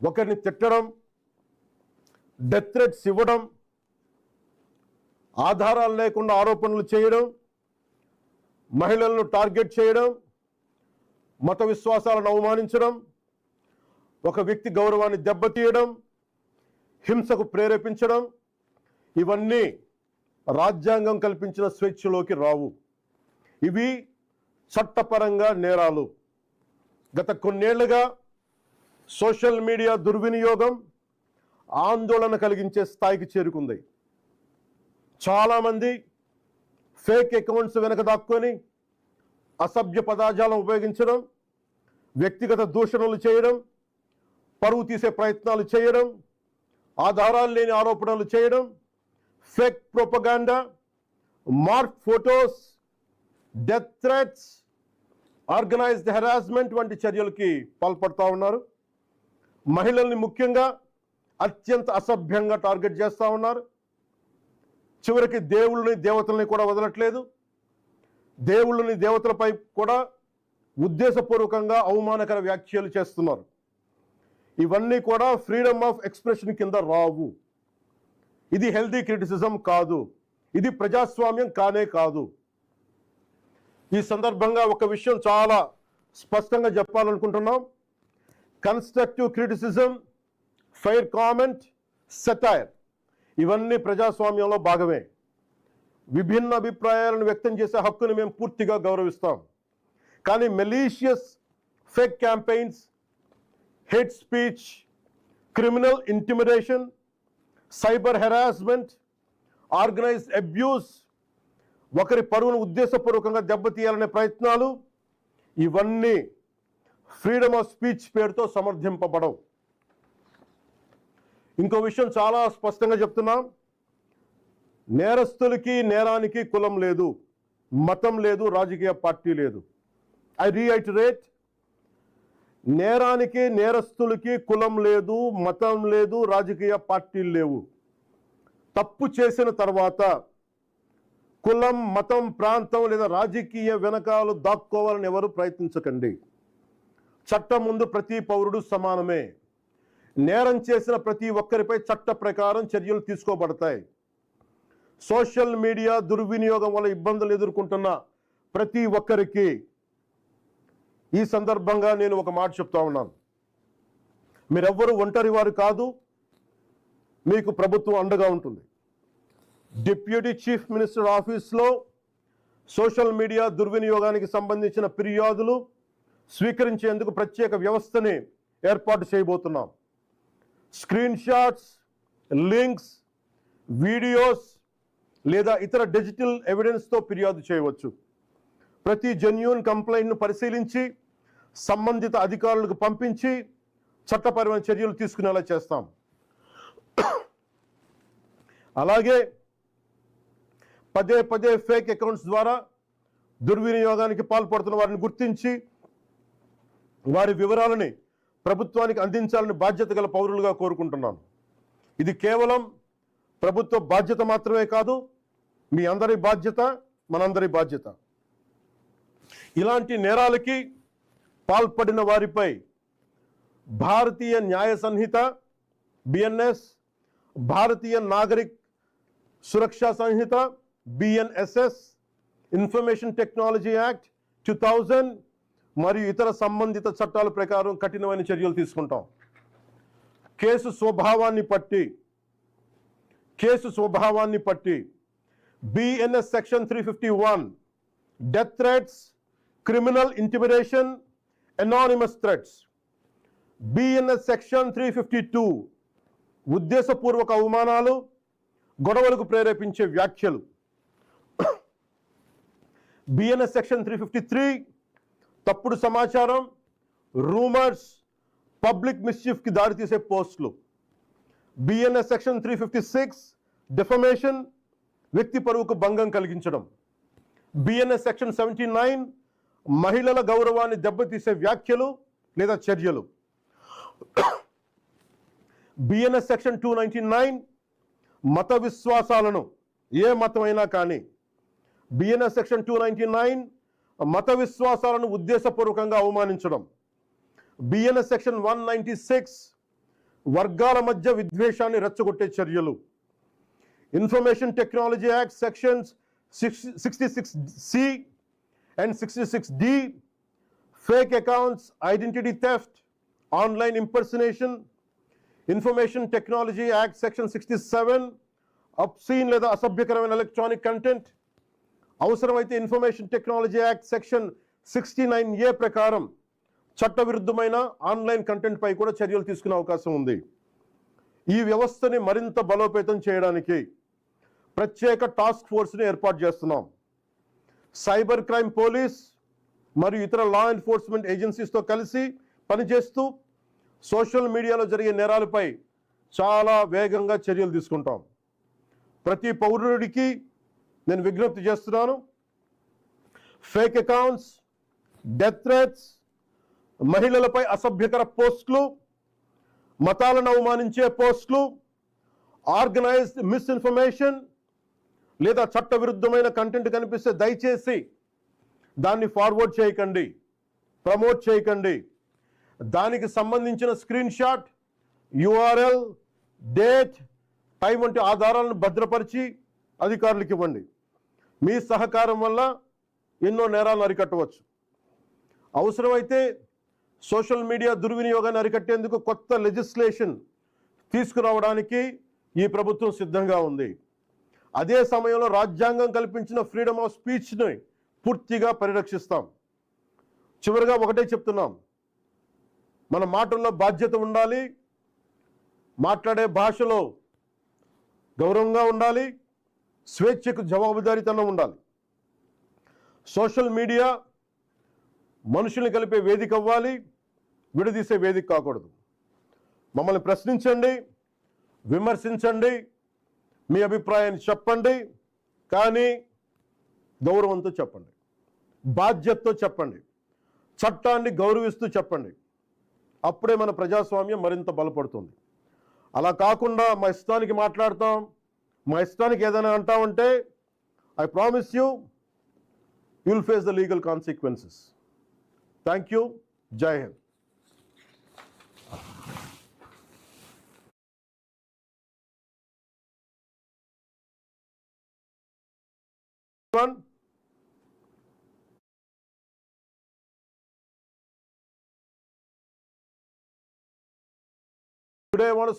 ఒకరిని తిట్టడం, death threats ఇవ్వడం, ఆధారాలు లేకుండా ఆరోపణలు చేయడం, మహిళలను టార్గెట్ చేయడం, మత విశ్వాసాలను అవమానించడం, ఒక వ్యక్తి గౌరవాన్ని దెబ్బతీయడం, హింసకు ప్రేరేపించడం, ఇవన్నీ రాజ్యాంగం కల్పించిన స్వేచ్ఛలోకి రావు. ఇవి చట్టపరంగా నేరాలు. గత కొన్నేళ్లుగా సోషల్ మీడియా దుర్వినియోగం ఆందోళన కలిగించే స్థాయికి చేరుకుంది. చాలామంది ఫేక్ అకౌంట్స్ వెనక దాక్కొని అసభ్య పదజాలం ఉపయోగించడం, వ్యక్తిగత దూషణలు చేయడం, పరువు తీసే ప్రయత్నాలు చేయడం, ఆధారాలు లేని ఆరోపణలు చేయడం, fake propaganda, mark photos, death threats, organised harassment వంటి చర్యలకి పాల్పడుతూ ఉన్నారు. మహిళల్ని ముఖ్యంగా అత్యంత అసభ్యంగా టార్గెట్ చేస్తూ ఉన్నారు. చివరికి దేవుళ్ళని దేవతల్ని కూడా వదలట్లేదు. దేవుళ్ళని దేవతలపై కూడా ఉద్దేశపూర్వకంగా అవమానకర వ్యాఖ్యలు చేస్తున్నారు. ఇవన్నీ కూడా ఫ్రీడమ్ ఆఫ్ ఎక్స్ప్రెషన్ కింద రావు. ఇది హెల్దీ క్రిటిసిజం కాదు. ఇది ప్రజాస్వామ్యం కానే కాదు. ఈ సందర్భంగా ఒక విషయం చాలా స్పష్టంగా చెప్పాలనుకుంటున్నాం. Constructive criticism, fair comment, satire ఇవన్నీ ప్రజాస్వామ్యంలో భాగమే. విభిన్న అభిప్రాయాలను వ్యక్తం చేసే హక్కును మేము పూర్తిగా గౌరవిస్తాం. కానీ malicious fake campaigns, hate speech, criminal intimidation, cyber harassment, organised abuse, ఒకరి పరువును ఉద్దేశపూర్వకంగా దెబ్బతీయాలనే ప్రయత్నాలు, ఇవన్నీ ఫ్రీడమ్ ఆఫ్ స్పీచ్ పేరుతో సమర్థింపబడవు. ఇంకో విషయం చాలా స్పష్టంగా చెప్తున్నాం. నేరస్తులకి నేరానికి కులం లేదు, మతం లేదు, రాజకీయ పార్టీ లేదు. ఐ రీఐటరేట్, నేరానికి నేరస్తులకి కులం లేదు, మతం లేదు, రాజకీయ పార్టీలు లేవు. తప్పు చేసిన తర్వాత కులం, మతం, ప్రాంతం లేదా రాజకీయ వెనకాలు దాక్కోవాలని ఎవరు ప్రయత్నించకండి. చట్టం ముందు ప్రతి పౌరుడు సమానమే. నేరం చేసిన ప్రతి ఒక్కరిపై చట్ట ప్రకారం చర్యలు తీసుకోబడతాయి. సోషల్ మీడియా దుర్వినియోగం వల్ల ఇబ్బందులు ఎదుర్కొంటున్న ప్రతి ఒక్కరికి ఈ సందర్భంగా నేను ఒక మాట చెప్తా ఉన్నాను. మీరెవ్వరూ ఒంటరి వారు కాదు. మీకు ప్రభుత్వం అండగా ఉంటుంది. డిప్యూటీ చీఫ్ మినిస్టర్ ఆఫీస్లో సోషల్ మీడియా దుర్వినియోగానికి సంబంధించిన ఫిర్యాదులు స్వీకరించేందుకు ప్రత్యేక వ్యవస్థని ఏర్పాటు చేయబోతున్నాం. స్క్రీన్ షాట్స్, లింక్స్, వీడియోస్ లేదా ఇతర డిజిటల్ ఎవిడెన్స్తో ఫిర్యాదు చేయవచ్చు. ప్రతి జెన్యూన్ కంప్లైంట్ను పరిశీలించి సంబంధిత అధికారులకు పంపించి చట్టపరమైన చర్యలు తీసుకునేలా చేస్తాం. అలాగే పదే పదే ఫేక్ అకౌంట్స్ ద్వారా దుర్వినియోగానికి పాల్పడుతున్న వారిని గుర్తించి వారి వివరాలని ప్రభుత్వానికి అందించాలని బాధ్యత గల పౌరులుగా కోరుకుంటున్నాను. ఇది కేవలం ప్రభుత్వ బాధ్యత మాత్రమే కాదు, మీ అందరి బాధ్యత, మనందరి బాధ్యత. ఇలాంటి నేరాలకి పాల్పడిన వారిపై భారతీయ న్యాయ సంహిత బిఎన్ఎస్, భారతీయ నాగరిక్ సురక్షా సంహిత బిఎన్ఎస్ఎస్, ఇన్ఫర్మేషన్ టెక్నాలజీ యాక్ట్ 2000 మరియు ఇతర సంబంధిత చట్టాల ప్రకారం కఠినమైన చర్యలు తీసుకుంటాం. కేసు స్వభావాన్ని బట్టి BNS section 351 death threats, criminal intimidation, anonymous threats. BNS section 352 ఉద్దేశపూర్వక అవమానాలు, గొడవలకు ప్రేరేపించే వ్యాఖ్యలు. బిఎన్ఎస్ సెక్షన్ 353 తప్పుడు సమాచారం, రూమర్స్, పబ్లిక్ మిస్చీఫ్కి దారితీసే పోస్టులు. బిఎన్ఎస్ సెక్షన్ 356 డిఫమేషన్, వ్యక్తి పరువుకు భంగం కలిగించడం. బిఎన్ఎస్ సెక్షన్ 79 మహిళల గౌరవాన్ని దెబ్బతీసే వ్యాఖ్యలు లేదా చర్యలు. బిఎన్ఎస్ సెక్షన్ 299 మత విశ్వాసాలను, ఏ మతమైనా కానీ, బిఎన్ఎస్ సెక్షన్ 299 మత విశ్వాసాలను ఉద్దేశపూర్వకంగా అవమానించడం. బిఎన్ఎస్ సెక్షన్ 196 వర్గాల మధ్య విద్వేషాన్ని రెచ్చగొట్టే చర్యలు. Information technology act sections 66C and 66D, fake accounts, identity theft, online impersonation. Information technology act section 67, obscene లేదా అసభ్యకరమైన ఎలక్ట్రానిక్ కంటెంట్. అవసరమైతే information technology act section 69A ప్రకారం చట్టవిరుద్ధమైన ఆన్లైన్ కంటెంట్ పై కూడా చర్యలు తీసుకునే అవకాశం ఉంది. ఈ వ్యవస్థని మరింత బలోపేతం చేయడానికి ప్రత్యేక టాస్క్ ఫోర్స్ని ఏర్పాటు చేస్తున్నాం. సైబర్ క్రైమ్ పోలీస్ మరియు ఇతర లా ఎన్ఫోర్స్మెంట్ ఏజెన్సీస్తో కలిసి పనిచేస్తూ సోషల్ మీడియాలో జరిగే నేరాలపై చాలా వేగంగా చర్యలు తీసుకుంటాం. ప్రతి పౌరుడికి నేను విజ్ఞప్తి చేస్తున్నాను, ఫేక్ అకౌంట్స్, డెత్ థ్రెట్స్, మహిళలపై అసభ్యకర పోస్టులు, మతాలను అవమానించే పోస్టులు, ఆర్గనైజ్డ్ మిస్ఇన్ఫర్మేషన్ లేదా చట్టవిరుద్ధమైన కంటెంట్ కనిపిస్తే దయచేసి దాన్ని ఫార్వర్డ్ చేయకండి, ప్రమోట్ చేయకండి. దానికి సంబంధించిన screen shot, URL, date, time వంటి ఆధారాలను భద్రపరిచి అధికారులకు ఇవ్వండి. మీ సహకారం వల్ల ఎన్నో నేరాలను అరికట్టవచ్చు. అవసరమైతే సోషల్ మీడియా దుర్వినియోగాన్ని అరికట్టేందుకు కొత్త లెజిస్లేషన్ తీసుకురావడానికి ఈ ప్రభుత్వం సిద్ధంగా ఉంది. అదే సమయంలో రాజ్యాంగం కల్పించిన ఫ్రీడమ్ ఆఫ్ స్పీచ్ని పూర్తిగా పరిరక్షిస్తాం. చివరిగా ఒకటే చెప్తున్నాం, మన మాటల్లో బాధ్యత ఉండాలి, మాట్లాడే భాషలో గౌరవంగా ఉండాలి, స్వేచ్ఛకు జవాబుదారీతనం ఉండాలి. సోషల్ మీడియా మనుషుల్ని కలిపే వేదిక అవ్వాలి, విడదీసే వేదిక కాకూడదు. మమ్మల్ని ప్రశ్నించండి, విమర్శించండి, మీ అభిప్రాయాన్ని చెప్పండి, కానీ గౌరవంతో చెప్పండి, బాధ్యతతో చెప్పండి, చట్టాన్ని గౌరవిస్తూ చెప్పండి. అప్పుడే మన ప్రజాస్వామ్యం మరింత బలపడుతుంది. అలా కాకుండా మా ఇష్టానికి మాట్లాడతాం, మా ఇష్టానికి ఏదైనా అంటామంటే I promise you will face the legal consequences. Thank you. జై Hind. Today I want to